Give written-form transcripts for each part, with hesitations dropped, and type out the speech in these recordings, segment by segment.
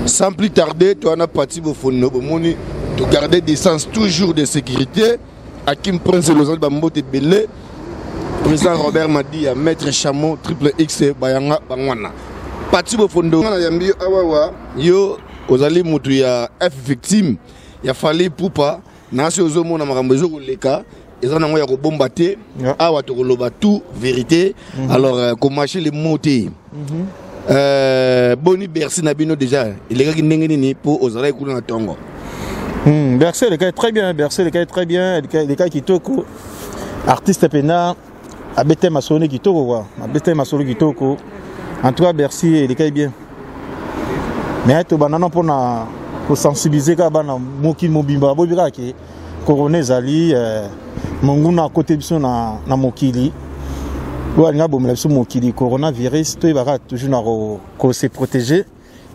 Sans plus tarder, tu as parti au fond de garder des sens toujours de sécurité. À qui me prend le Bambo de Belé. Président Robert m'a dit à Maître Chamon, triple X, Bayanga, Bangwana. Parti au fond de Awawa, yo, aux allées Moutouya, F victime, il a fallu Poupa, Nasi Ozomo, Namarambezo, Leka. Ils ont envoyé bombarder, tout vérité. Alors, comment acheter les mots? Boni Bercy Nabino déjà. Il est gagné pour aux oreilles coulant à Tongo. Bercy, le cas est très bien. Bercy, le cas est très bien. Le cas qui toko. Artiste Pena, Abete Masone qui toko. Abete Masone qui toko. En tout cas, Bercy, le cas est bien. Mais tu vas pour sensibiliser les gens qui mobimba bobira qui Corona Zali. Monguna à côté de son na mokili. Ouanga bomla sur mokili coronavirus to ibara toujours na se protéger.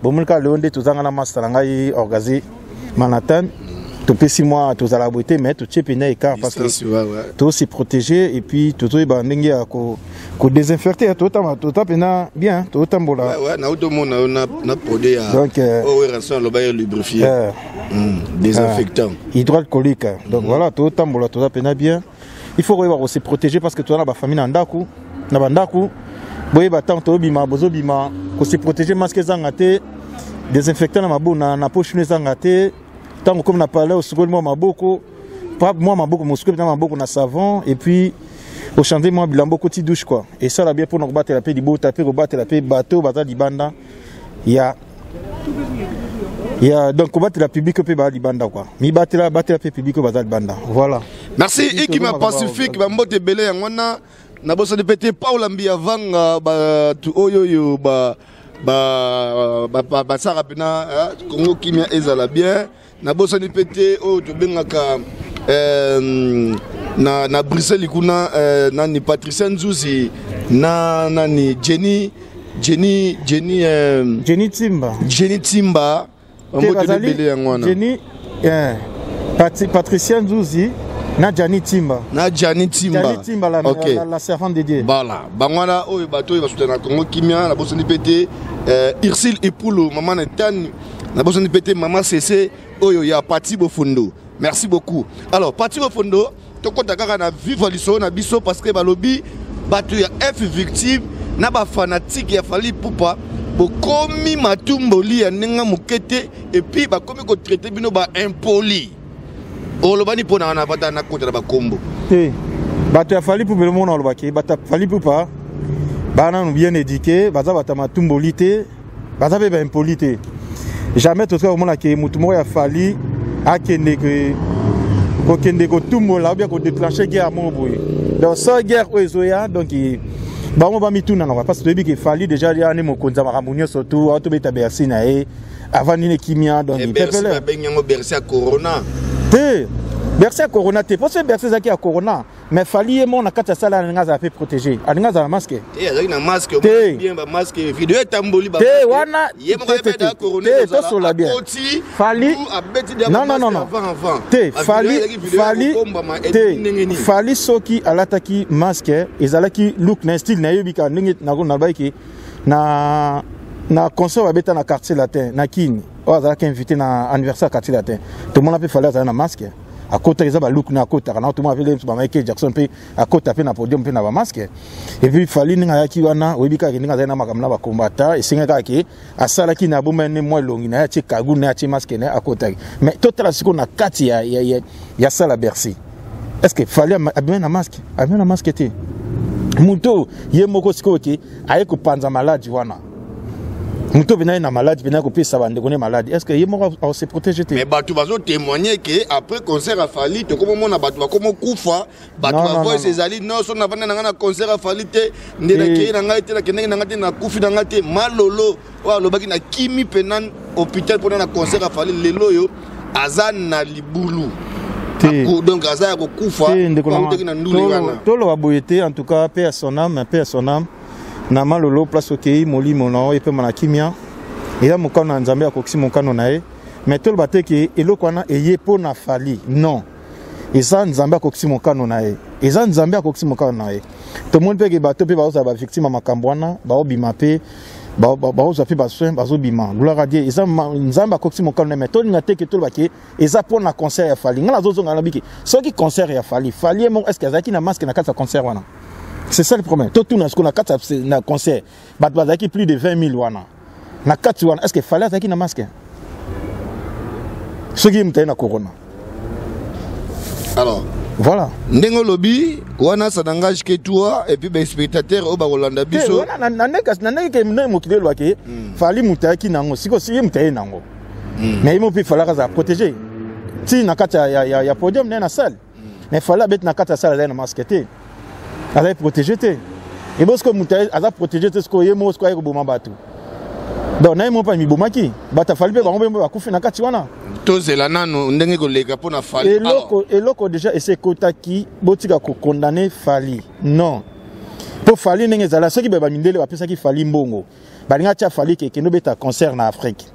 Bomulka leonde tozanga na master ngai organiser Manhattan. To pesi moi to za la beauté mais to chepena écart parce que to se protéger et puis to iba ndenge ya ko désinfecter to pena bien to tambola. Ouais na auto na produit donc rançon le bail lubrifié. Désinfectant. Hydroalcoolique. Donc voilà, tout tambola to pena bien. Il faut se protéger parce que tu as la famille na ndaku, na bandaku. Boye batang to bima bozo bima ko se protéger masque zangate, désinfectant na mabona na poche ne zangate. Tant comme on a parlé au second moi maboko, pas moi maboko mon second maboko na savon et puis au chanter moi bilambo côté douche quoi. Et ça là bien pour nous battre la paix du beau taper rebattre la paix bateau bazar di banda. Il y a donc combattre la public peut ba di banda quoi. Mi battre la paix public bazar di banda. Voilà. Merci Ikima Pacifique bambote belé ngona na boso de pété Paul Mbia vanga ba tu oyoyo ba sara pena Congo kimia ezala bien na boso de pété o to bengaka na Bruxelles kuna na ni Patricia Nzuzi na ni Jenny Timba bambote de belé ngona Jenny Patricia Nzuzi na Jani Timba la servante de Dieu. Voilà bangwana oyo bato ba soutenir Congo kimia na boso de pété Ursule Epoulo maman Nathan na boso de pété maman CC oyo ya parti bofundo. Merci beaucoup. Alors parti bofundo to konta kaka na vivre liso na biso parce que balobi bato ya F victime na ba fanatique ya fali poupa bokomi matumboli ya nenga mukete et puis bakomi ko traiter bino ba impoli. Olobani pona na bata na kota na bakombo. Bato ya fali poupa le monde olobaki bata fali poupa bana bien éduqué baza bata matumboli te baza be ba impoli te. Jamais tout ça au monde qui mutumo ya fali akende ko tumbola bien ko déclencher guerre mo boye. Donc ça guerre ozoya donc ba mo ba mituna na parce que depuis que fali déjà ya ne mo konza maramunyo surtout auto beta Bercy na avant ni kimia donc Bercy ba benyango Bercy à Corona. Bercy à Corona te parce que Bercy zaki à Corona mais fali e mon na kata sala nga za fait protéger nga za masque azaki na masque bien ba masque vidéo etamboli ba wana yemo ko beta Corona to sola bien fali non fali soki alataki masque ezalaki look na style na yebika ndenge na baiki na concert wa beta na quartier latin na kini o azalaki invité na anniversaire quartier latin tout le monde a fait fali azala na masque à côté ils ont look na côté quand tout le monde avait ba Michael Jackson pe à côté pe na podium pe na ba masque et puis fali ninga yaki wana webika ke ninga zaina makamna ba combattant et singa kaki asala ki na bomba ne mo longi na ya kagu na ya masque na à côté mais total siko na kati ya sala Bercy est-ce que fali a bien na masque te muto yemoko siko ki aye ko panza malade wana muto bena na malade bena ko pesa bande ko ne malade est-ce que yemo va se protéger te mais bato bazo témoigner que après concert a fali te comme mona bato ba comme kufa bato ba voix ses ali non so na vanda na concert a fali te ndena ke na ngai te na kenenge na ngati na kufi na ngati malolo wa lobaki na kimi penan hôpital pour na concert a fali lelo yo azan na libulu donc azan ko kufa ko na nduli wana tolo ba boyete en tout cas paix à son âme na malolo place okei molimo na epe mana kimia eza mokano na nzambe akoksi mokano na ye mais tolo bateki eloko wana eye po na fali non eza nzambe akoksi mokano na ye eza nzambe akoksi mokano na ye to moni pe ke bato pe baoza ba victime makambo wana baobima pe bazo fait basoin bazo bima gloire à Dieu eza nzamba koksi mokano mais to ngate ke to baki eza pour na concert ya Fally ngala zozo ngala biki soki concert ya Fally mon est-ce que azaki na masque na kata concert wana c'est ça le problème to tout na ce qu'on a kata na concert bat bazaki plus de 20 000 wana na kati wana est-ce que Fally azaki na masque soki mtaye na corona alors voilà ndengo lobby wana ça n'engage que toi et puis les spectateurs au Rolanda biso wana na ke mna mokile lwake Fally mutaki nango siko si mutaye nango mais il peut falloir za protéger ti na kata ya podium na salle mais Fally bet na kata salle na masque te ala protéger te et parce que mutaye aza protéger te ce ko yemo ce ko ayeko boma batu donc na yemo pa mi bomaki bata Fally be bango ba kufi na kati wana tozela nano ndenge koleka pona Fally eloko déjà essaie kotaki botika ko condamner Fally non pour Fally ndenge zala soki be ba mindele ba pesa ki Fally mbongo balinga tia Fally ke no beta concert na Afrique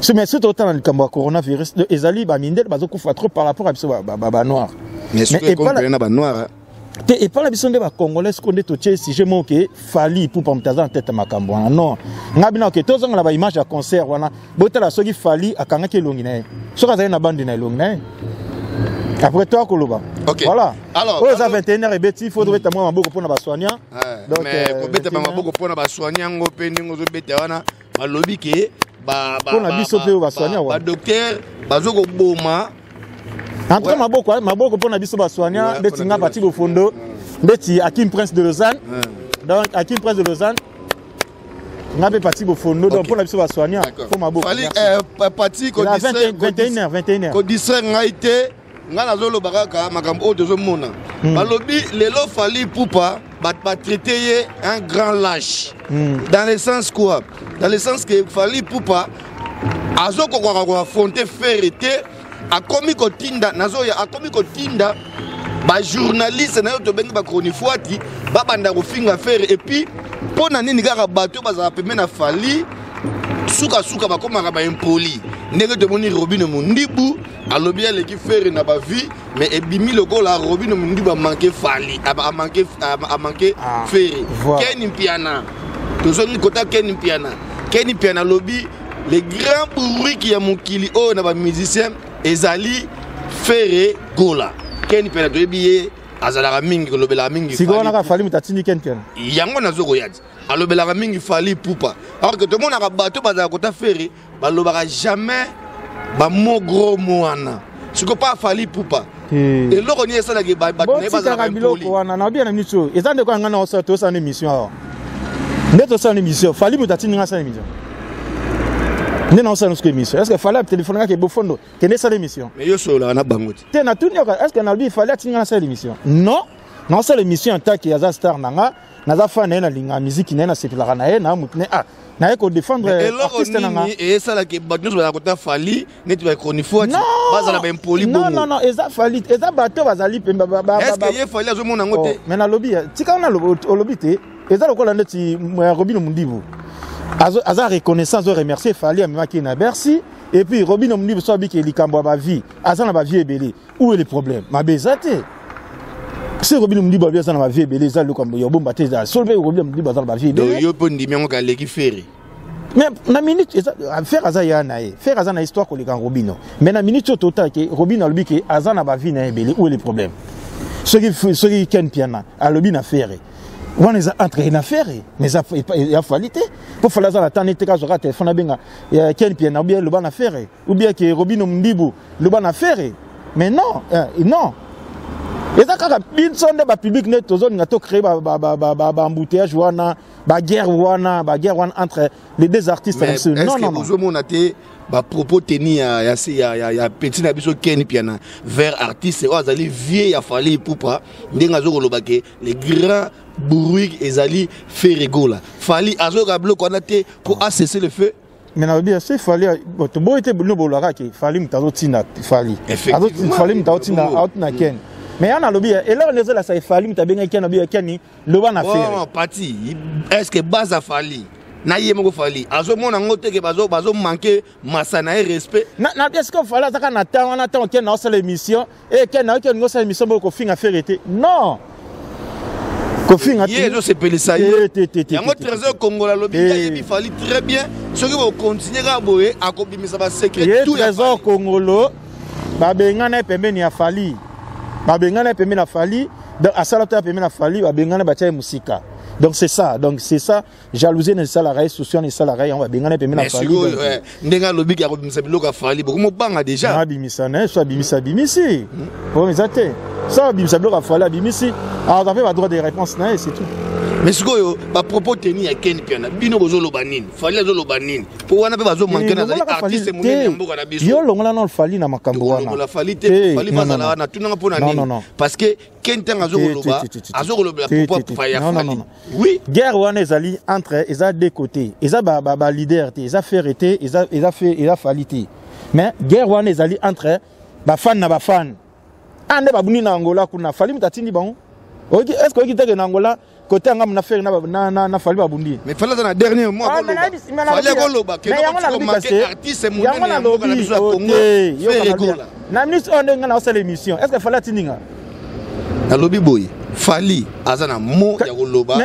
ce mais surtout dans le camp coronavirus ezali ba mindele bazo kufa trop par rapport à biso ba noir mais ce qu'on connaît ba noir et par la vision de Congolais qu'on est touché si je moque Fally pour pas me taser en tête makambo non ngabina que tous on la image à concert wana botala soki Fally akanga ke longina so ka na bande na longina après toi koloba voilà alors aux 21h et beti faut trouver moi maboko pona ba soignant donc mais ko beta maboko pona ba soignant ngo pe ndingo zo beta wana balobi ke pona biso pe ba soignant ba docteur bazoko boma entre maboko pour biso ba soignant beti nga parti bofondo beti Hakim Prince de Lausanne donc Hakim Prince de Lausanne nga be parti bofondo donc pour biso ba soignant pour maboko Fally parti ko 21h ko distraire nga ité nga nazolo baraka makambo o dezo mona balobi lelo Fally Ipupa ba traiter un grand lâche dans le sens quoi dans le sens que Fally Ipupa azoko ko affronter ferité akomi kotinda nazoya akomi kotinda ba journaliste na yo to bengi ba chronifuati ba banda ko finga faire et puis pona nini kaka bato bazala pembe na Fally suka ba koma ba impoli ndenge to moni Robino Mundibu alobi aleki faire na ba vie mais ebimi lokola Robino Mundibu a manqué Fally a manqué faire Ken Mpiana to zoni kota Ken Mpiana lobby les grands bruits qui a mokili o na ba musicien ezali Ferre Gola Ken Mpiana to ebiye azala mingi ko lobela mingi siko na ka Fally mutatini Ken Mpiana yango nazoko yadi alobela mingi Fally Ipupa alors que tout le monde a bateau bazala kota Ferre balobaka jamais ba mo gros moana siko pas Fally Ipupa et loko ni esala ke ba ne bazala biloko wana na bien na miso ezande ko ngana osato sa émission neto sa émission Fally mutatini nga sa émission non ça nous émission est-ce que Fally téléphoner que bofondo que ne ça l'émission mais yo solo na bangoti te na tout est-ce que na lui Fally tinga ça l'émission non ça l'émission en tant que yaza star nanga naza fan na linga musique na sepilaka na na mutne na ko défendre artiste nanga et ça la que bato ba kota Fally net ba chronifuat bazala ba impoli bon non eza Fally eza bato bazali pemba est-ce que ye Fally azo mona ngote mais na lobby tika na lobby te eza lokola ndeti Robino Mundibu aza reconnaissance de remercier Fally amaki na Bercy et puis Robino Mundibu so bi ke likambo ba vie aza na ba vie ebele où est le problème ma bezate si Robino Mundibu ba aza na ba vie ebele za lokambo yo bomba te za solve Robino Mundibu aza na ba vie ebele yo po ndimi ngo ka leki Ferre mais na minute faire aza ya na faire aza na histoire ko le kan Robino mais na minute total ke Robino albi ke aza na ba vie na ebele où est le problème ce qui Ken Mpiana alobi na Ferre on les a entrés en affaire mais il a fallu pour faire la tannée te kazo téléphone na benga Ken Mpiana ou bien le ban affaire ou bien que Robino Mundibu le ban affaire mais non et ça quand bin son de ba public net to zone ngato créer ba embouteillage wana ba guerre entre les deux artistes non vous monate ba propos teni ya petit na biso Ken Mpiana vers artiste o azali vieux ya Fally Ipupa ndenga zo kolobake les grands bruit ezali Ferre Gola Fally azoka bloc on a te pour cesser le feu mais na bien c'est Fally to bo était no bolaka ke Fally mutazotina Fally Fally mutazotina out na Ken mais on a lobby et là on est là ça Fally mutabenga Ken obi Ken le wana faire oh parti est-ce que base à Fally na yemo Fally azo mona ngote ke bazo manquer masana et respect na est-ce que Fally azaka na temps Ken na l'émission et Ken na Ken ngo sa émission boko finga faire été non Kofinga Hier, c'est Pelissa. Il y a un trésor congolais, il fallait très bien. Ceux qui vont continuer à boire, à combiner ça va secret. Tout trésor congolais, babengana pembeni a fali. Babengana pembeni a fali. Donc à ça la pembeni a fali, babengana batia musika. Donc c'est ça, jalousie n'est ça la raille, souciant n'est ça la raille, on va bien gagner la fali. N'enga lobby qui a remis sa fali, beaucoup banga déjà. Ah bimisa, ne soit bimisa bimisi. Bon mais ça bimisa bloc a fali bimisi. Alors on a fait pas droit de réponse, non c'est tout. Mais ce que ma propos tenir à Ken Piana, bino bozo lobanine, fali zo lobanine. Pour wana pe bazo manquer na artiste monene mboka na biso. Yo longola non fali na makambo wana. La fali te, fali pas na wana, tunanga pona nini. Parce que Ken tanga zo loba, azo loba pour pas ya fali. Oui. Guerre wana ezali entre eza deux côtés. Eza ba leader te, eza ferité, eza falité. Mais guerre wana ezali entre ba fan na ba fan. Ande ba buni na Angola kuna fali mutatindi bon. Est-ce que tu es en Angola côté angam na faire na fali babundi mais fallait dans la dernière mois fallait ko loba que artiste monene na mboka na biso Congo na ministre on nga na osala émission est-ce que fallait tininga na lobby boy fali azana mo ya ko loba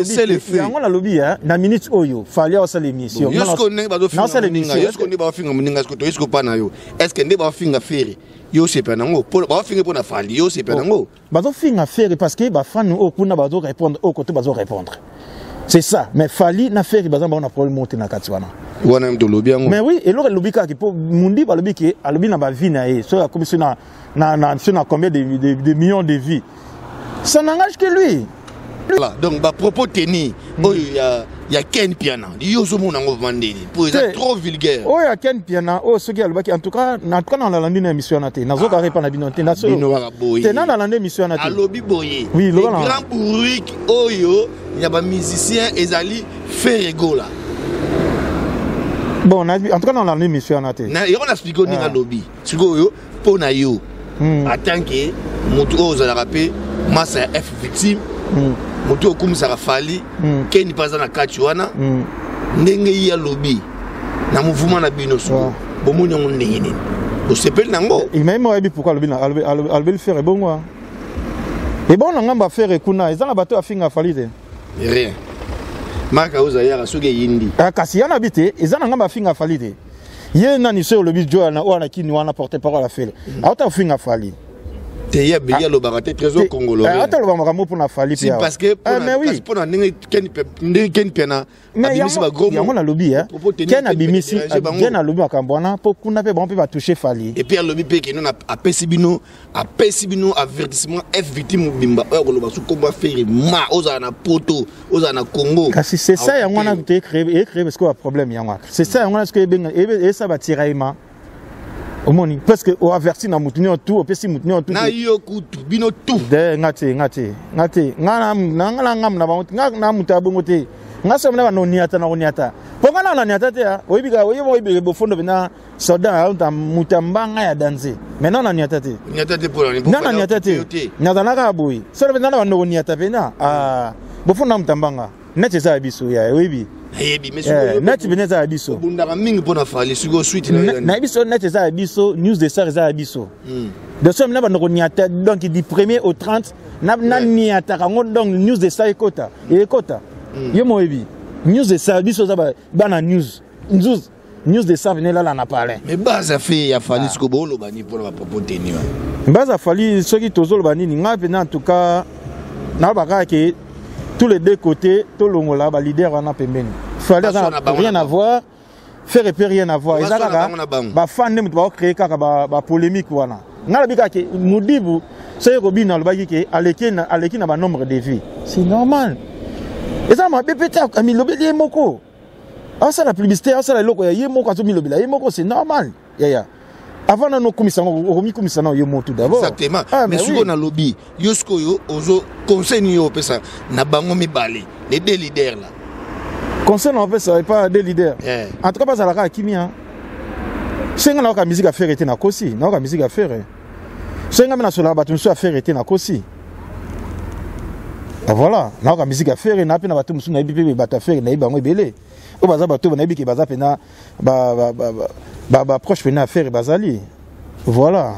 c'est le fait yango na lobby na ministre oyo fallait osala émission yosko ne bazo finga yosko ne ba finga moninga est-ce que to yosko pa na yo est-ce que ne ba finga faire yo c'est pas nango ba finga pona fali yo c'est pas nango bazo finga faire parce que ba fan o kuna bazo répondre au côté bazo répondre c'est ça mais fali na faire bazo ba on a problème monter na katwana wana mto lobby yango mais oui et le lobby ka ki po mundi ba lobby ki alobi na ba vie na e so ya commission na combien de millions de vies ça n'engage que lui. Voilà, donc bah propos tenir, il y a Ken Piana, yo zo mona ngo vandeli, pour être trop vulgaire. Oh il y a Ken Piana, oh ce gars en tout cas dans la landine émission naté, nazo ka répondre binoté na so. T'es dans la landine émission naté. Alobi boye. Oui, le grand bourrique oyo, il y a ba musicien ezali Ferregola. Bon, en tout cas dans la landine émission naté. Na yo on explique ni na lobby. Siko yo pona yo. Attends que moto oza la rapé massa F victime. Moto okumisa fali Ken paza na kati wana ndenge ya lobby na mouvement na bino so bomoni ngo ndenge nini o sepel nango il même oyebi pourquoi lobby na albel faire bongo et bon ngamba faire kuna ezana bato afinga fali te rien maka oza ya soge yindi kasi yana bité ezana ngamba afinga fali te ye nani so lobby jo na wana kini wana porter parole afele auta afinga fali te ya beya lo baraté trésor congolais ata lo bamaka pour na fali pia parce que pour na Ken Piana abimisi ba gros yango na lobby Ken abimisi bien na lobby akambwana po kuna pe bon pe ba toucher fali et puis lobby pe kino na apesi bino avertissement F victime bimba ko lo ba su combat faire ma oza na poto oza na Congo kasi c'est ça yango na te créer parce que problème yango c'est ça yango na ce que et ça va tiraima omoni parce que o averti na mutuni tout o pesi mutuni tout na yo kutu bino tout de ngate ngana ngam na ba na mutabongo te ngasa mna no niata na niata pongana na niata te o ibiga o yibo bo fondo bina soda on ta mutambanga ya danser maintenant na niata te pour na niata te na dana ka boy so bina na no niata bina bo fondo mutambanga nete za biso ya o ibi net beneza abiso bundaka mingi pona fali siko suite na abiso net za abiso news de ça za abiso de somme na banoko niata donc du 1er au 30 na niata kango donc news de ça ekota yo moebi news de ça abiso za bana news de ça venez là na parler mais base fait ya fali siko bolo bani pona propos tenir base fali soki tozolo bani nga pena en tout cas na baka ke tous les deux côtés, tout le monde là, les leaders on a pembeni. Fallait rien à voir, faire et rien à voir. Ezaka ba fan ne ba créer kaka ba polémique wana. Ngala bika ke mudibu c'est Robin na lobaki ke aleki na ba nombre de vies. C'est normal. Eza ma bepete ami lobeli moko. Asa la publicité, asa la loko ya yemoko azo mi lobela. Yemoko c'est normal. Ya. Avant de nous commissaires, on tout d'abord. Exactement. Mais si on a lobby, yosko yo ozo conseil yo pesa na bango mi balé les deux leaders là. Conseil en fait ça pas des leaders. En tout cas pas ça la kimia. C'est nga musique à faire était na kosi, na musique à faire. C'est nga na sola batu so à faire était na kosi. Voilà, na musique à faire na pe na batu musu na bipe batu à faire na bango belé. O baza batu na bi ki baza pe na ba proche venait à faire bazali. Voilà.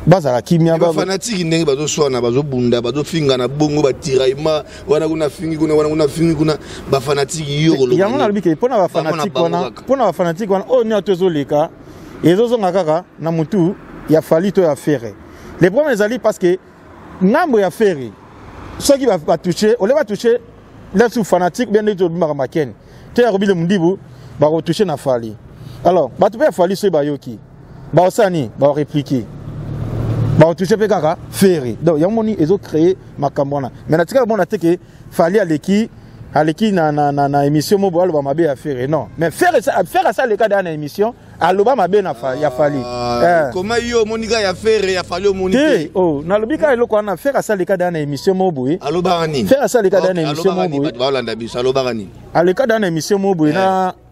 bazala kimia ba fanatique ndenge bazo swana bazo bunda bazo finga na bongo ba tiraima wana kuna fingi kuna ba fanatique yo lo yango na lobike pona ba fanatique wana o ni atozo leka ezozo ngakaka na mutu ya fali to ya ferre les problèmes ezali parce que ngambo ya ferre ceux qui va toucher on les va toucher les sous fanatique bien de maramakeni te ya robile mundibu ba toucher na fali alors ba to pe fali so ba yoki ba osani ba répliquer ba toucher pe kaka ferre donc yamoni ezo créer makambona mais na tika bona te que fali aleki na émission mo bo ba mabe ya ferre non mais faire ça le cas dans la émission aloba mabe na ya fali comment yo monika ya ferre ya fali monité oh na lobika eloko na faire ça le cas dans la émission mo boye aloba rani faire ça le cas dans la émission mo boye ba landa biso aloba rani le cas dans la émission mo boye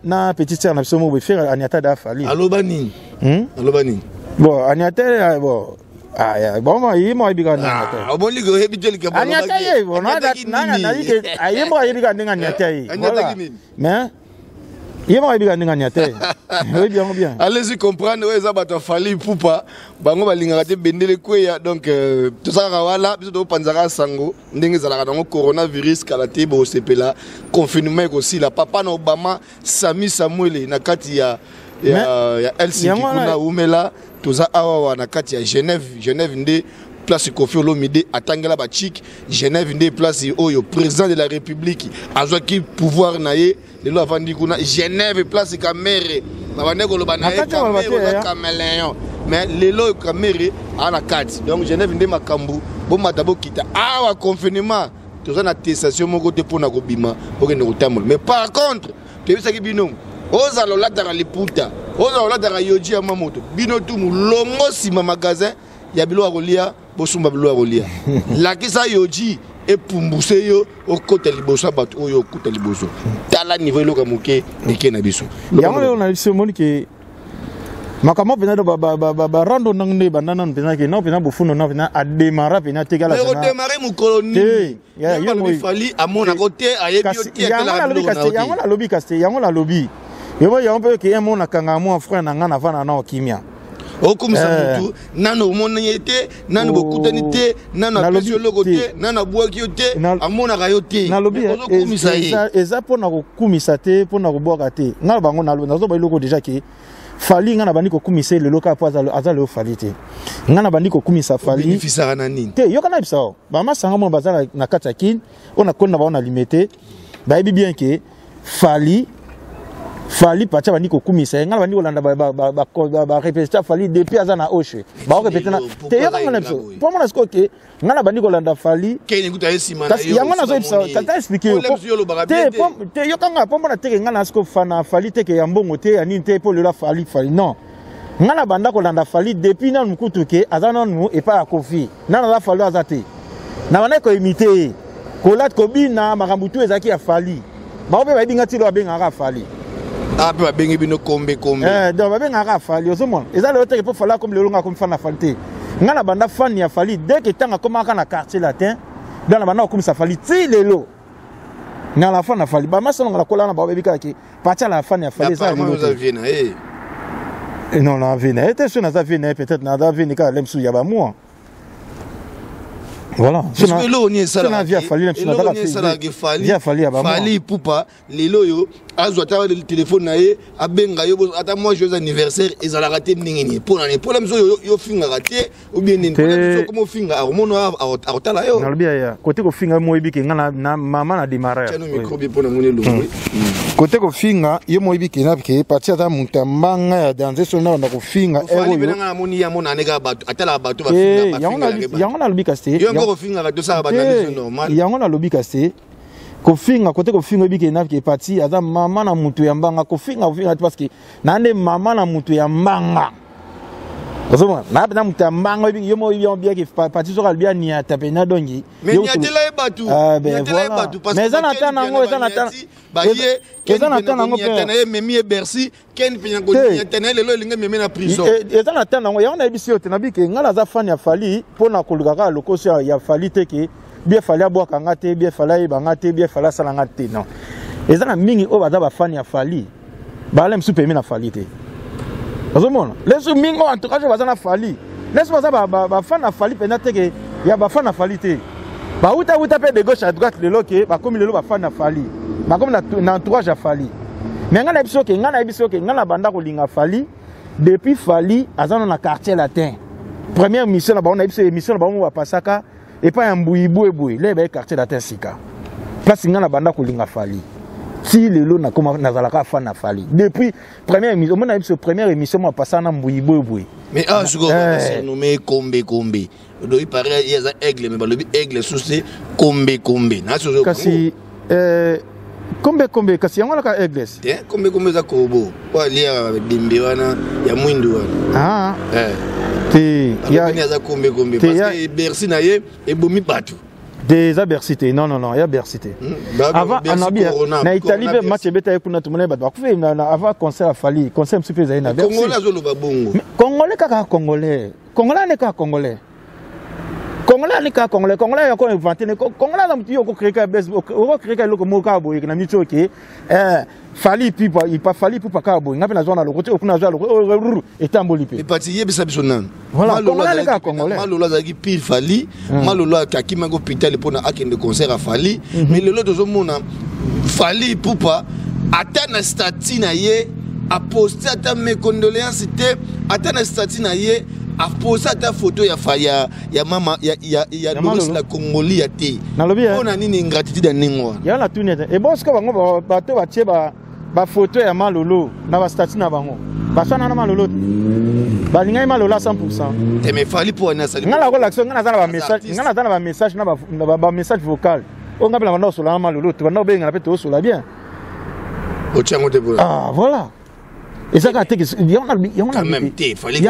na petite sœur na émission mo boye faire aniata da fali aloba nini bon aniata bon bon moi biga na bon ligo hebiteli ke bon aniata ye bon na yike ayemo biga ndinga aniata ye mais yemo biga ndinga aniata oui bien allez-y comprendre ouais ça bato fali pupa bango balingaka te bendele kweya donc tout ça wala biso to panzaka sango ndenge zalaka nango coronavirus kala te bo sepela confinement aussi la papa na Obama Sami Samuel na kati ya Helsinki kuna umela toza awa na kati ya Genève nde place Kofi Olomide atangela ba chic Genève nde place oyo président de la République azwaki pouvoir na ye lelo avandi kuna Genève place Kamere na bandeko loba na ye Kameleon mais lelo Kamere ana kati donc Genève nde makambu bo matabo kita awa confinement toza na testation moko te pona ko bima okende kotambola mais par contre tebisaki bino oza lolataka liputa oza lolataka yoji ya mamoto bino tumu longo sima magasin ya bilo ya kolia bosumba bilo ya kolia lakisa yoji epumbuse yo okota liboso bato oyo okota liboso tala niveau eloka moke eke na biso yango lelo na biso moni ke makamo pena do ba rando nangné banana pena ke non pena bofuno non pena a démarrer pena te kala mais démarrer mu koloni ya yo fali amona côté ayebi otie yango la lobby casté yango la lobby yo ya on peut que un mon akanga mon frère na ngana vana na okimia okumisa mutu nano monete nano bokutanite nano apesiologo te nano bwaki te amona kayo te na lobby okumisa eza pona kokumisa te pona kobwaka te ngala bango na nazo ba iloko déjà ke fali ngana bandi kokumisa le loka po azalo fali te ngana bandi kokumisa fali bénéficiera na nini te yo kana bisa ba masanga mo bazala na kata kin ona konna ba ona limité ba yebi bien ke fali pacha bandi kokumisa ngala bandi kolanda ba répéter fali depuis azana oshe ba répéter na te yo kana biso pour moi est-ce que ngala bandi kolanda fali kene kuta esima na yo yango nazo bisa tata expliquer te yo kanga pour moi te ngana est-ce que fana fali te ke yambongo te ani te pour le fali non ngana banda kolanda fali depuis na mukutu ke azana no et pas Kofi nana la fali azate na bana ko imiter kolat ko bina makambutu ezaki ya fali ba obe ba binga tilo abenga fali ah pe babengi bino kombe donc babenga fali ozomona eza le hotel pour fala comme le longa comme fan na falté ngana banda fan ya fali dès que tanga komaka na quartier latin dans la banda comme ça fali ti lelo na la fan na fali ba masolo ngala kola na ba bebika ki pacha la fan ya fali ça non la vina était sur na za vina peut-être na za vina ka lemsu ya ba moi voilà c'est lelo ni ça la via fali fali pupa lelo yo azwa ta le téléphone na ye abenga yo ata moi joyeux anniversaire ezala raté ndingini pour la mso yo finga raté ou bien ni pour la mso comme finga hormono a otala yo na lobia ya côté ko finga mo ibiki ngana na mama na démarrer tano microbe pour na moni lo côté ko finga yo mo ibiki na ke partir ta muntambanga ya danser sona na ko finga ero yo na moni ya mona neka bato atala bato ba finga yango na lobika ste ko finga rato ça ba na normal yango na lobika ste kofinga côté kofinga biki na ki parti aza mama na mutu ya mbanga kofinga parce que nande mama na mutu ya mbanga ozoma na mutu ya mbanga biki yomo bien ki parti so kalbia ni atapena dongi mais ni atela e batu ni atela e batu parce que mais na tana ngo eza na tana ba ye eza na tana ngo pe memi Bercy ken pinya ko ni atena lelo linga memi na prison eza na tana ngo ya na ebisi yote na biki ngala za fan ya fali pona kolugaka lokosi ya fali teke bien fallait aboire kangate bien fallait bangate bien fallait salangate non et ça na mingi o baza ba fan ya fali ba lem su permis na fali te azomona les su mingi en tout cas baza na fali laisse-moi ça bafana na fali pena te ke ya bafana na fali te ba uta pe de gauche à droite le loke ba comme lelo bafana na fali ba comme na entourage à fali mais ngana biso ke ngana banda ko linga fali depuis fali azana na quartier latin première mission na ba on a biso émission na ba on va pasaka et pas un boui là ba quartier latin sika place ngana banda ko linga fali si lelo na koma nazalaka fa na fali depuis première émission on a biso première émission moi passer na boui mais je go nommé kombe do il paraît il y a aigle mais le aigle souci kombe na so kasi kombe kasi yango la ka aigle kombe za kobo kwa lia dimbe wana ya mwindu wana te ya za kombe parce que Bercy na ye e bomi batu des abercités non il y a abercité avant na Italie match beta ekuna tumone ba kufe na avant concert fali concert msupe za ina Bercy Congolais zo lo babongo Congolais kaka Congolais ne ka Congolais Congolais ko inventé Congolais na mtu yo ko créer ka bes ko créer ka loko moka boye na micho ke fali pipa il pas fali pipa ka boye ngapi na zona lo côté okuna zona lo etamboli pe et parti yebisa biso nan voilà Congolais ka Congolais malolo za ki pile fali malolo akima ko hôpital pona akende concert a fali mais le lot mona fali pupa atana statina ye a posté ta mes condoléances te atana statina ye a posé ta photo ya mama ya Loris la Congoli ya te on a nini ingratitude ningo ya la tunete et bon ce que bango ba te ba tie ba photo ya malolo na ba statut na bango ba sana na malolo ba linga malolo 100% te me fali pour na sali ngala ko l'action ngana zana ba message na ba message vocal on ngabela banda so la malolo to banda benga na pe to so la bien o tiango te pour voilà. Et ça, il y a même il fallait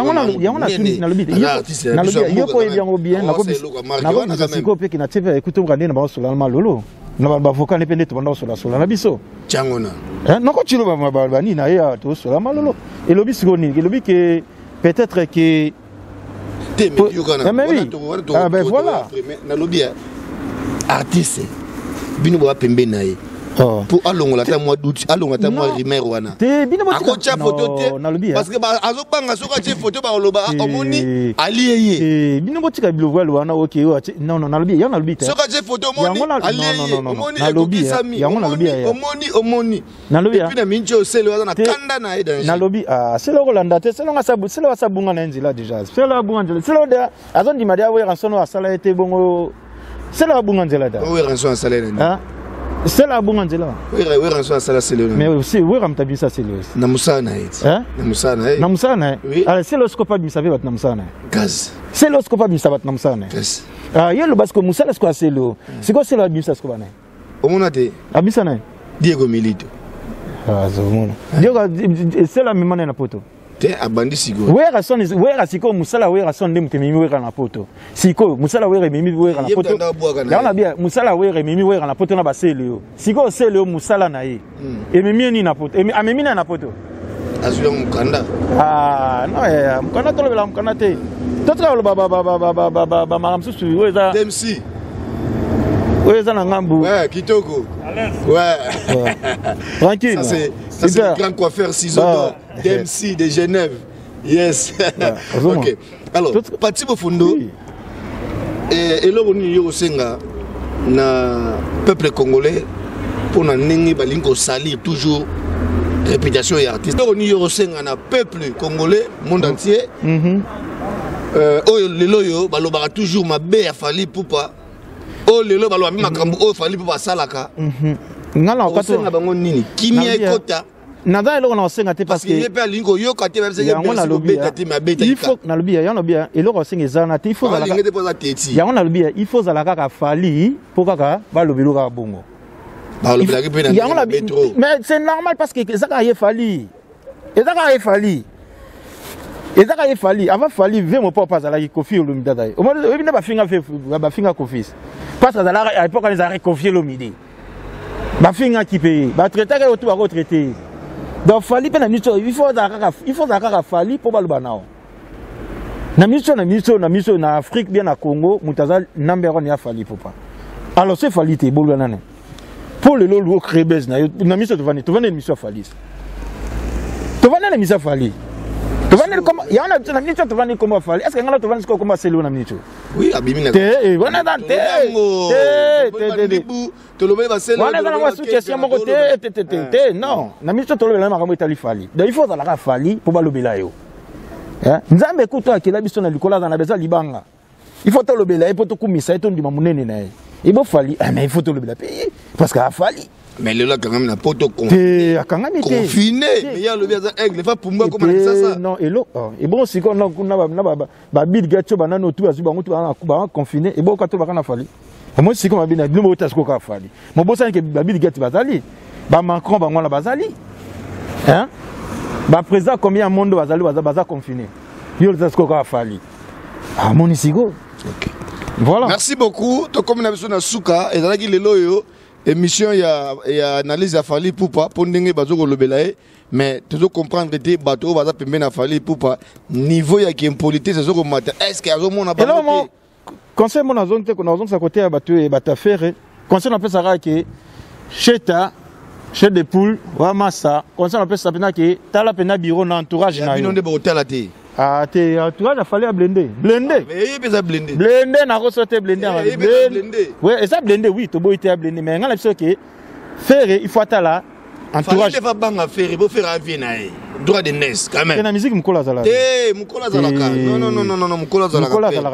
peut-être que artiste pour alongola ta mois d'août alongola ta mois rimer wana akocha photo te parce que azobanga soka tie photo ba loba omoni aliye bino botika bilova wana OK non nalobi ya nalobi te soka tie photo omoni aliye omoni ekokisami omoni nalobi puis na mincho sele wana kanda na eda nalobi sele kolanda te sele wasabunga na nzila déjà sele abunga nzela sele oda azondi madia we ransono asala ete bongo sele abunga nzela da we ransono asala na c'est la bonne angela oui rançon ça c'est le mais aussi oui ramtabi ça c'est le na musana eti na musana alors c'est le scope bi savait na musana gaz c'est le scope bi savait na musana gaz yelo parce que musala scope c'est le c'est quoi c'est le bi ça scope na omona te abisana Diego Milito zomona Diego c'est la même na poto te abandi siko wera siko musala wera son ndem te mimi wera na poto siko musala wera mimi wera na poto ya na bia musala wera mimi wera na poto na basele yo siko sele yo musala na ye e mimi ni na poto e mimi na poto azula mukanda no ya mukanda to lebela mukanda te totra lo ba maramsusu weza MC weza na ngambu kitoko tranquille ça c'est le grand coiffeur ciseaux d'or d'MC de Genève. Yes. OK. Alors, Pati Bofundo et là on y au Senga na peuple congolais pour na ningi balingo salir toujours réputation et artiste. Là on y au Senga na peuple congolais monde entier. Oh lelo yo balobaka toujours mabe ya fali pupa. Oh lelo baloba makambo oh fali pupa salaka. Ngala ko senga bango nini kimia ekota nada eloko na osenga te parce que il peut lingo yo kate ba senga beta te mabeta il faut na lobia ya no bia eloko osenga ezana te il faut zalaka ya na lobia il faut zalaka ka fali pour kaka ba lobelo ka bongo ba lobela ke pena ya na mais c'est normal parce que ezaka ye fali avant fali ve mo papa zala ki kofi lo midada o mo bina ba finga kofi parce que zala à l'époque les a confié lo midi ba finga ki paye ba traiter ka autour ba retraité donc fali pe na miso il faut zaka fali pour ba lo banao na miso na Afrique bien na Congo mutaza number 1 ya fali popa alors c'est fali te bolo nana pour le lolo crébes na miso to vane miso fali to vane miso fali Tu vas dire comment il y a un minute tu vas dire comment faire. Est-ce que ngala tu vas dire comment c'est le minute? Oui, abimina. On est dans te le mets passer là. On est dans la situation mon côté non. Na minute tu le mets makambo itali fali. Donc il faut la fali pour ba lobela yo. Hein? Nzambe kuto akela biso na likola dans na beza libanga. Il faut te lobela pour te kumisa et ton di mamunene na. Il faut fali mais il faut te lobela payer parce que a fali. Mais là quand même la poto confiné. Mais il y a le bien aigle, pas pour moi comment ça. Non, et l'eau. Et bon si on a bid gacho banano tout azuba on tout en confiné et bon quand on va na fali. Moi si comme bina nous motas ko ka fali. Mon boss que bid gacho bazali. Ba Macron ba ngona bazali. Hein? Ba président combien monde bazali baza confiné. Yo le ko ka fali. Ah mon isigo. OK. Voilà. Merci beaucoup. To comme na besoin na suka et dalaki lelo yo. Émission il y a analyse à Fali Poupa pour ndenge bazoko lobelaye mais tu dois comprendre que bateau baza pembe na Fali Poupa niveau ya impolité c'est zoko mata est-ce que azo mona ba conseil mon zone te qu'on zone sa côté ya bateau et bata faire conseil on peut ça que cheta chez des poules wa massa conseil on peut ça pena que tala pena bureau na entourage na yo ndebo hotel ate. Ah, tu as fallu à blender. Blender. Mais il peut blender. Blender, n'a pas sauté blender. Oui, et ça blender, oui, tu peux être blender. Mais on a l'impression que faire, il faut être là. Entourage. Il faut faire, il faut faire un vie. Droit de NES, quand même. C'est la musique, Moukola Zala. Eh, Moukola Zala. Non, Moukola Zala. Moukola Zala.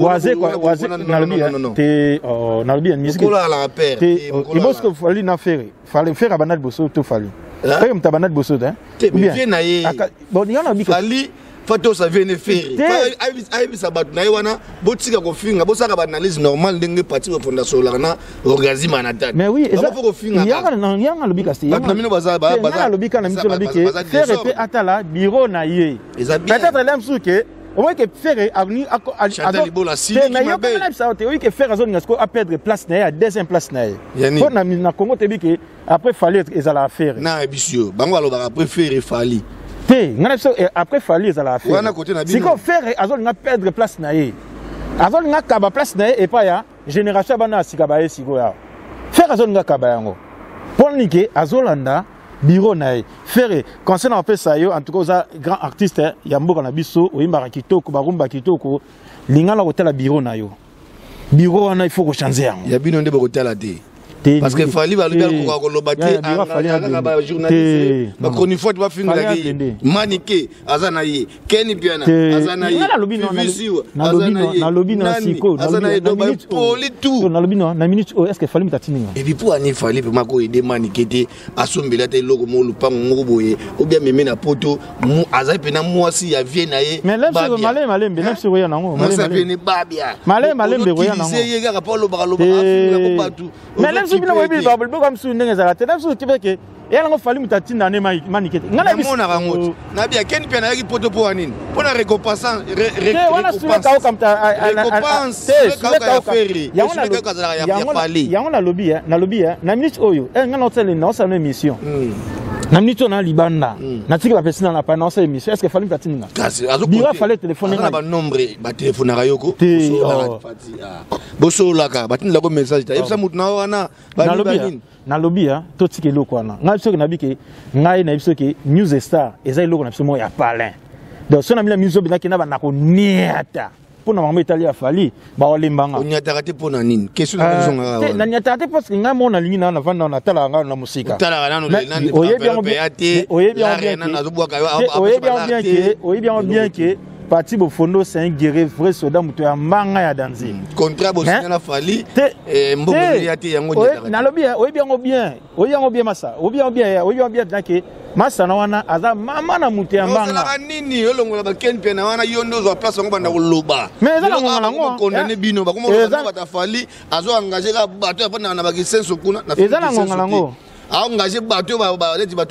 Oazé, quoi, Oazé, Nalbi, musique. Moukola Zala, père. Il faut que fallait na faire. Fallait faire à Banat Bosso, tout fallait. Comme ta Banat Bosso, hein. Bien, bon, il y en a Fallait. Fato ça vient faire. Aïe ça bat na wana botika ko finga bosaka ba analyse normale ndenge parti de fondation là na organisme manata. Mais oui, il y a le bika c'est. Na mino baza le bika na mito le bika. Faire épée atala bureau na yé. Peut-être l'aime sou que au moins que faire avenir à Chantal Bola si mais il y a quand même ça oui que faire zone ngasko a perdre place na à deuxième place na. Pour na Congo te bika après fallait ezala faire. Na bisio bango aloba après faire fallait. Après fallait ça la faire. Si qu'on fait azol nga perdre place na ye. Azol nga kaba place na ye et pas ya génération bana sikaba ye sigo ya. Faire azol nga kaba yango. Pour niquer azolanda bureau na ye. Faire concernant peu ça yo en tout cas grand artiste yamboka na biso oyimba kitoko barumba kitoko lingala hôtel bureau na yo. Bureau na il faut changer yango. Ya bino nde ba hôtel ate. Parce que fallait va le ko ko lobate anga journaliste ba chronique ba finga la maniqué azana ye Kenny Piana azana ye na lobby na siko azana ye do ba poli tout na lobby na minute est-ce que fallait mtatini et puis pour ani fallait pe mako aider maniqué te asombela te logo mo lupango ngoko boye ou bien meme na poto mu azai pe na mwasi ya vie na ye mais malem be sur ya nango malem babia malem be ya nango c'est ye ga pa lo ba afina ko patu mais bino webi babul bo comme sou ndenge za te na sou kibeke yala ngo fali mutatina ne manikete ngala biso na rangoto na bia Ken Piana yaki poto po anini pona récompensant récompense na lobby na minute oyo ngana otele na sa émission na minute na libanda na tiki ba pesina na pa na sa émission est-ce que fali mutatina bira fallait téléphoner na ba nombre ba téléphone na yoko boso laka batinda ko message ta yebisa mutu na wana na lobby to tiki loko wana ngai biso ke na bike ngai na biso ke News Star ezai loko na biso mo ya palin donc so na mina miso bina ke na ba na ko niata pona mama italia fali ba olembanga onyata te pona nini question na zonga na nyata te parce que ngai mo na lingi na vanda na tala nga na musika tala nanu le nani oyebi bien que Parti Bofondo c'est un guerrier vrai soldat muto ya manga ya danzi. Contrat bosina na fali mbongo yati yango nyata. Na lobby oyebi bien massa. Oyebi bien danke massa na wana aza mama na muto ya manga. Na nini yolongola ba Ken Piana wana yondo zo place ngo banda koloba. Mais eza ngongala ngo condamné bino ba komo ba fali azo engager ka bato ya pana na ba kisenso kuna na. Eza ngongala ngo. A engagé bato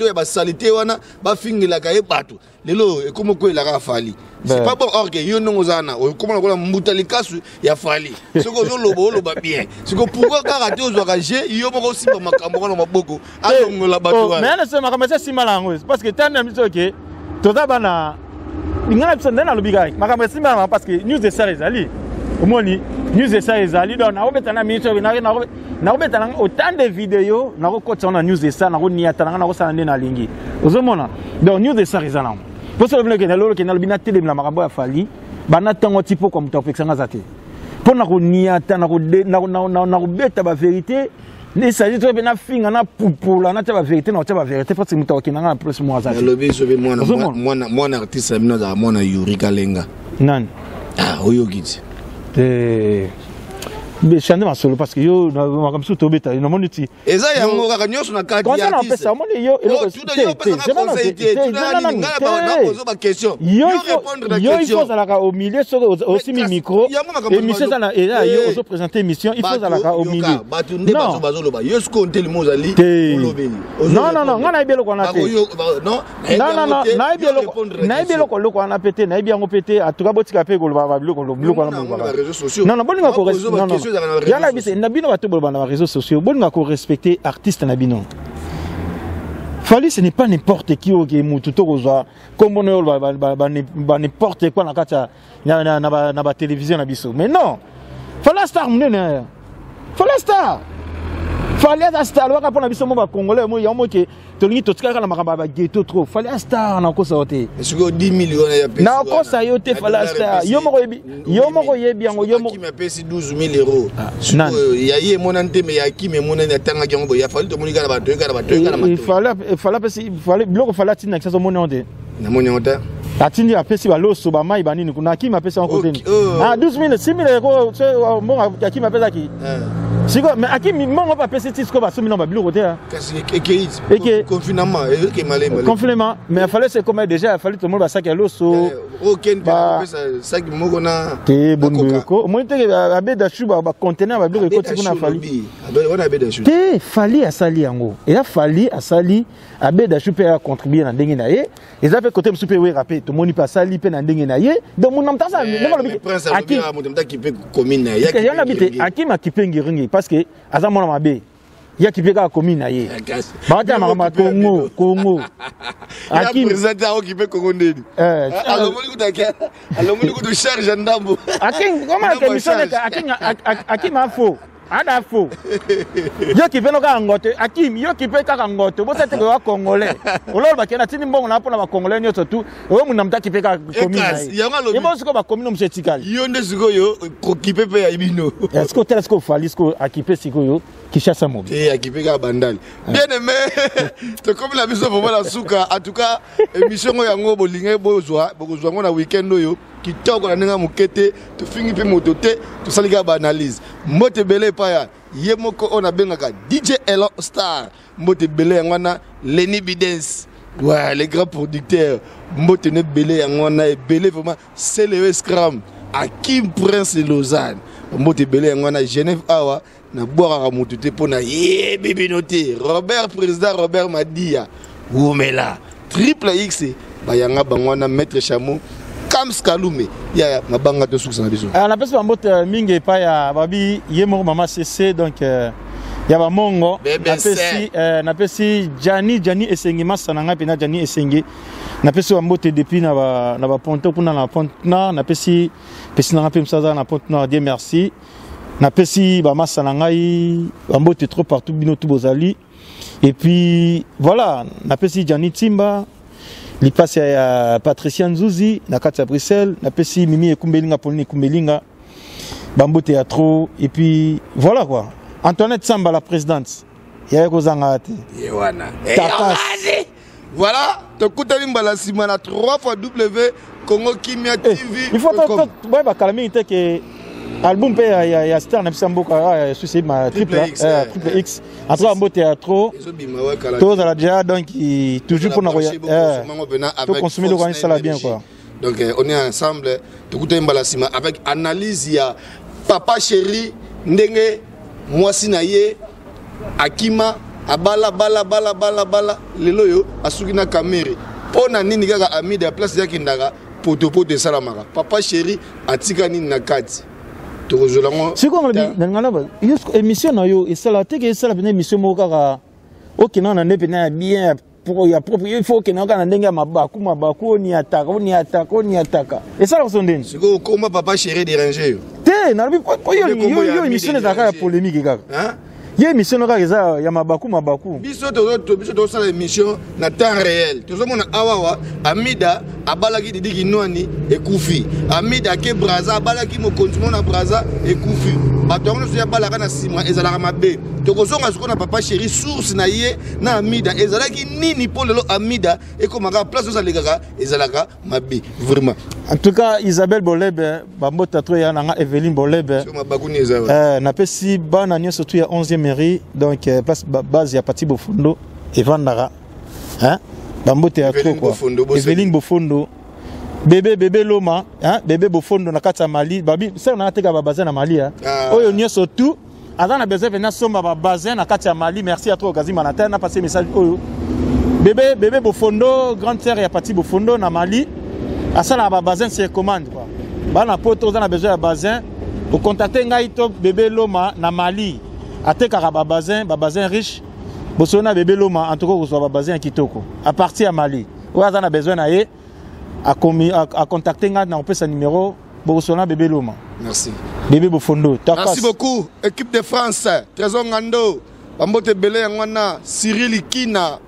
ya ba salité wana ba fingila ka e bato. Lelo e komo ko la ka fali. C'est pas bon or que yo non ozana o comment la mbutali kasu ya fali soko zo lobo bien soko pourquoi ka raté ozorager yo moko aussi ba makambo na maboko alongola bato wana mais na makambo c'est simalango parce que tant na que toza bana ngana biso ndena lobiga makambo c'est simalango parce que News Star ezali omoni News Star ezali donc na obeta na minute na obeta na autant de vidéos na ko kotsa na News Star na ko niata na ko sala ndena lingi ozomona donc News Star ezala Pour ça, le Lolo qui est dans le binat télé, la marabout a fallu. Banatango tipo comme tu as fait ça ngazate. Pour na ko niata na ko beta ba vérité. Ne s'agit pas de finir na pour la na vérité na ta vérité parce que muta okina na plus moi azate. Le bi sobe moi artiste amina za moi na Yuri Kalenga. Nan. Ah oyo giti. Mais chande ma solo parce que yo na comme ça to beta no moni ti. Eza yango kaka nyoso na kati ya artiste. Quand ça moni yo il faut ça au milieu aussi mi micro émission ça et là yo aussi présenter émission il faut ça au milieu. Non ngana ibelo ko na te. Non na ibelo ko na pété na ibia ngo pété atuka botika pe ko ba bilo ko non boni ko non yala bise nabino bato bolba na réseaux sociaux bon nga ko respecter artiste nabino Fally ce n'est pas n'importe qui au game tout kozwa comme on ba n'importe quoi na kata na ba télévision na biso mais non Fally star munene Fally star waka pona biso mo ba congolais mo yamo ke tolingi totika na makamba ghetto trop Fally star na ko sauter est-ce que 10 millions ya pesi na ko sa yote Fally star yo mo yebi yango yo mo qui me pesi 12 000 euros ya ye monante me ya ki me monane tanga yango ya Fally to monika na bato il fallait pesi bloko Fally tina que ça moni onde na moni onde atindi apesi ba loso ba mai banini kuna ki ma pesi en côté 12 000 6 000 euros mo ki ma pesi ki Siko, mais à qui mon pas pèse tisco va soumis dans ma bureau côté hein. Confinement confinement mais il fallait c'est comme déjà il fallait tout le monde va sac à l'eau so aucun sac moko na te bonbeko moi te abeda chuba ba conteneur ba bureau côté kuna Fally on abeda chuba te Fally a sali yango et là Fally a sali abeda chuba a contribuer na ndenge na ye et ça fait côté super oui rapé tout monde pas sali pe na ndenge na ye donc mon namta ça à qui qui peut commune na ya qui habite à qui ma qui peut ngiringi parce que aza mona mabe ya qui peut ka commune na ye ba ta ma Congo aki président qui peut Congo ndeni alors moni ko charge ndambo aki comment que mission aki ma faux ada faux yo qui peut no ka ngote aki yo qui peut ka ngote bo tete ko congolais ololo ba kena tini mbongo na pona ba congolais nyoto tu o mu namta qui peut ka commune na ye e bo siko ba commune mo setikali yo nde siko yo ko qui peut pe ya ibino est-ce que tel siko Fally siko akipe siko yo Kishasa mobi akipe ka bandali bien aimé te comme la mission pour la souka en tout cas émission yango bolinge bozwa ngo na weekend yo kitoko na ninga mukete to fingi pe motote to salika ba analyse mote belé paya ye moko on a bengaka DJ Elon Star mote belé ngwana Lenny Bidens ouais les grands producteurs mote ne belé ngwana et belé vraiment c'est le scram Hakim Prince de Lausanne mote belé ngwana Genève awa na boire motote pona ye bébé noté Robert président Robert Madia Oumela triple X bayanga bangwana maître Chamo Kams Kalume ya mabanga to suksa na biso na pesa mbote mingi pa ya babi yemo mama CC donc ya ba mongo na pesi Jani esengi masana ngapi na Jani esengi na pesi mbote depuis na ba ponto kuna na pontna na pesi na ngapi msaza na pontna Dieu merci na pesi ba masana ngai mbote trop partout bino tout bozali et puis voilà na pesi Jani Timba li passe à Patricia Nzuzi na kati ya Bruxelles na pesi Mimi Ekumbelinga Pauline Ekumbelinga Bambo Théâtre et puis voilà quoi Antoinette Samba la présidente ya kozanga te yewana voilà to kutali mbala sima na 3 fois W Congo Kimia TV il faut to ba kalami te que album pe ya star na bisamboka suicide ma triple X entre Bambo Théâtre tous à la déjà donc toujours pour pour consommer le roi ça la bien quoi donc on est ensemble to kutali mbala sima avec analyse ya papa chéri ndenge mwasi na ye akima abala bala lelo yo asuki na kamere pona nini kaka ami de place ya kindaka potopo de salamaka papa chéri atika nini na kati to zolango siko ngala ngala ba émission na yo et ça la teke ça la bene émission mo kaka okina na nepe na bien pour ya propre il faut que na kana ndenge mabaku ni ataka et ça la sondeni siko koma papa chéri déranger yo te na bi yo émission na kaka polémique kaka hein ye émission na kaka ya mabaku biso to sala émission na temps réel to mona awawa amida abalaki Didi Kinwani ekufi. Amida ke Braza abalaki mo continue na Braza ekufi. Batongo so ya balaka na sima ezalaka mabe. Tokozonga soko na papa chéri source na ye na Amida ezalaki nini pour lelo Amida ekomaka place za legaka ezalaka mabe vraiment. En tout cas Isabelle Bolebe bambota to ya na Evelyne Bolebe. Sur ma bakuni ezaba. Na pesi bana nyo surtout ya 11e mairie donc place base ya Pati Bofundo et Vandara. Hein? Bambote ya trop quoi. Evelyne Bofondo. Bébé Loma, hein? Bébé Bofondo na kati ya Mali. Babi, ça on a teka ba bazin na Mali hein. Oyo nyo surtout Avant de besoin venir somba ba bazin na kati ya Mali. Merci à toi Gazi Manata na passé message oyo. Bébé Bofondo, grande sœur ya Pati Bofondo na Mali. Asala ba bazin c'est commande quoi. Ba na poto za na besoin ya bazin. Pour contacter ngai to bébé Loma na Mali. Ateka ba bazin riche. Bosona bébé Loma en tout cas ko ba bazin kitoko. À partir à Mali. Oya na besoin na ye à contacter ngai na on peut sa numéro Bosona bébé Loma. Merci. Bébé Bofondo. Merci beaucoup. Équipe de France. Trésor Ngando. Bambote Belé Yangwana. Cyril Ikina.